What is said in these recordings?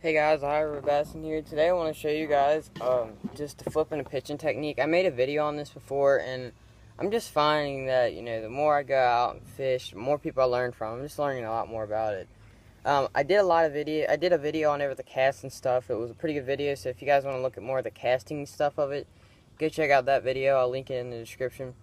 Hey guys, Ira Bassin here. Today I want to show you guys just the flipping and pitching technique. I made a video on this before, and I'm just finding that, the more I go out and fish, the more people I learn from. I'm just learning a lot more about it. I did a video on it with the cast and stuff. It was a pretty good video, so if you guys want to look at more of the casting stuff of it, go check out that video. I'll link it in the description.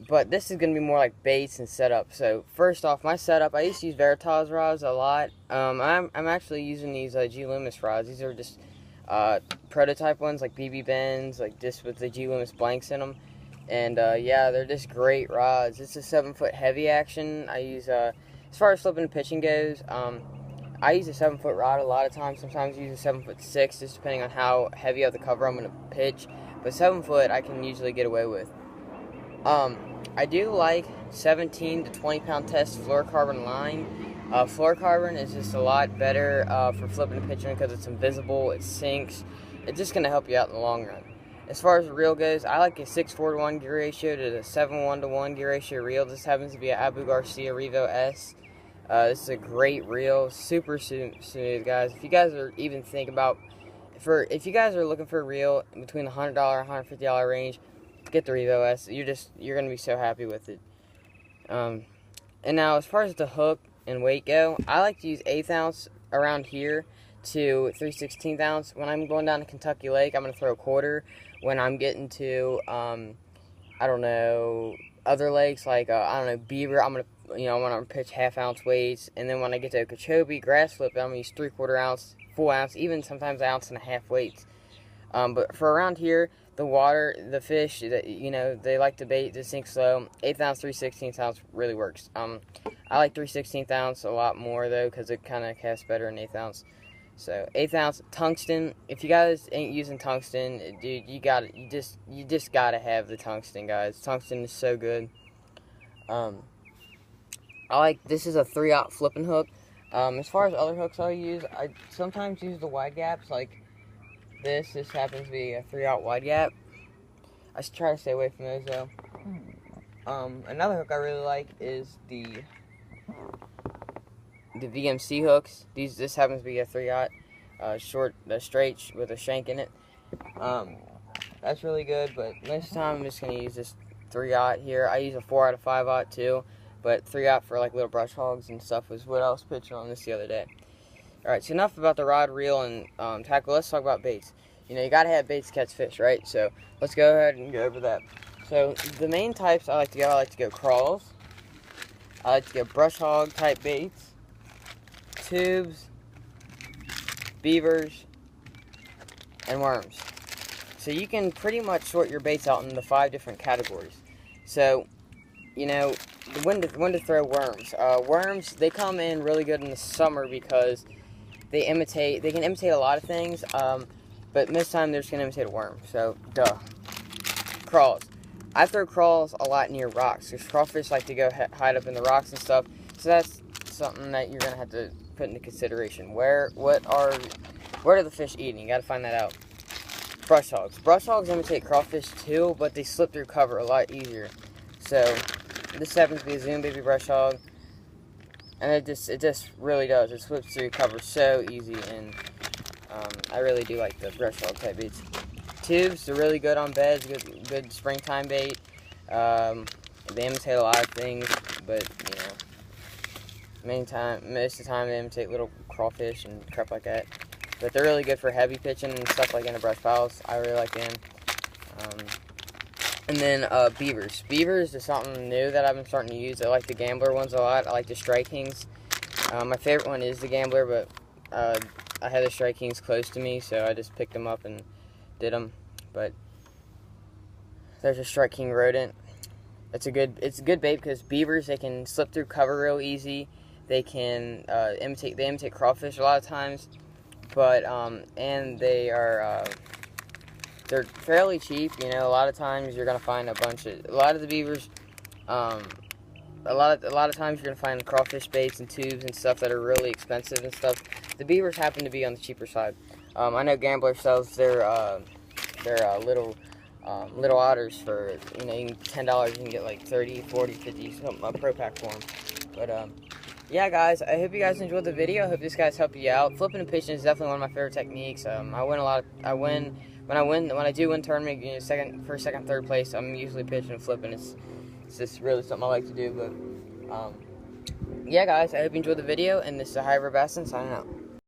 But this is going to be more like baits and setup. So first off, my setup, I used to use Veritas rods a lot. I'm actually using these G Loomis rods. These are just prototype ones, like BB Bends, like just with the G Loomis blanks in them. And yeah, they're just great rods. It's a 7-foot heavy action. I use as far as flipping and pitching goes, I use a 7-foot rod a lot of times. Sometimes I use a 7'6", just depending on how heavy of the cover I'm going to pitch. But 7-foot I can usually get away with. I do like 17 to 20 pound test fluorocarbon line. Fluorocarbon is just a lot better for flipping and pitching because it's invisible, it sinks. It's just going to help you out in the long run. As far as the reel goes, I like a 6:4 to 1 gear ratio to the 7:1 to 1 gear ratio reel. This happens to be an Abu Garcia Revo S. This is a great reel, super smooth, guys. If you guys are even thinking about, if you guys are looking for a reel between the $100 and $150 range, get the Revo S. You're gonna be so happy with it. And now as far as the hook and weight go, I like to use 1/8 ounce around here to 3/16 ounce. When I'm going down to Kentucky Lake, I'm gonna throw a quarter. When I'm getting to I don't know, other lakes like I don't know, Beaver, I'm gonna pitch 1/2 ounce weights. And then when I get to Okeechobee grass flip, I'm gonna use 3/4 ounce, full ounce, even sometimes 1.5 ounce weights. But for around here, the water, the fish, they like to bait to sink slow. 1/8 ounce, 3/16 ounce really works. I like 3/16 ounce a lot more though, because it kind of casts better than 1/8 ounce. So 1/8 ounce tungsten. If you guys ain't using tungsten, dude, you just gotta have the tungsten, guys. Tungsten is so good. This is a 3/0 flipping hook. As far as other hooks I use, I sometimes use the wide gaps like. This happens to be a 3/0 wide gap. I should try to stay away from those though. Another hook I really like is the VMC hooks. This happens to be a 3/0 short, straight with a shank in it. That's really good, but most of the time I'm just gonna use this 3/0 here. I use a 4 out of 5/0 too, but 3/0 for like little brush hogs and stuff was what I was pitching on this the other day. Alright, so enough about the rod, reel, and tackle. Let's talk about baits. You gotta have baits to catch fish, right? So let's go ahead and go over that. So the main types I like to go crawls. I like to go brush hog type baits, tubes, beavers, and worms. So you can pretty much sort your baits out into 5 different categories. So, when to throw worms. Worms, they come in really good in the summer because they can imitate a lot of things, but most of the time they're just going to imitate a worm, so duh. Crawls. I throw crawls a lot near rocks, because crawfish like to go hide up in the rocks and stuff, so that's something that you're going to have to put into consideration. What are the fish eating? You got to find that out. Brush hogs. Brush hogs imitate crawfish too, but they slip through cover a lot easier. So this happens to be a Zoom Baby brush hog. And it just really does. It slips through cover so easy, and I really do like the brush hog type baits. Tubes, they're really good on beds, good springtime bait. They imitate a lot of things, but most of the time they imitate little crawfish and crap like that. But they're really good for heavy pitching and stuff like in the brush piles. I really like them. And then beavers. Beavers is something new that I've been starting to use. I like the Gambler ones a lot. I like the Strike Kings. My favorite one is the Gambler, but I had the Strike Kings close to me, so I just picked them up and did them. But there's a Strike King rodent. It's a good bait because beavers, they can slip through cover real easy. They can imitate crawfish a lot of times, but and they're fairly cheap. A lot of times you're gonna find a lot of the beavers. A lot of times you're gonna find crawfish baits and tubes and stuff that are really expensive and stuff. The beavers happen to be on the cheaper side. I know Gambler sells their little otters for $10. You can get like 30, 40, 50 something, a pro pack for them. But yeah, guys, I hope you guys enjoyed the video. I hope this guys help you out. Flipping and pitching is definitely one of my favorite techniques. I win a lot. When I do win tournament, second, third place. I'm usually pitching and flipping. It's just really something I like to do. But yeah, guys, I hope you enjoyed the video. And this is High Bassin signing out.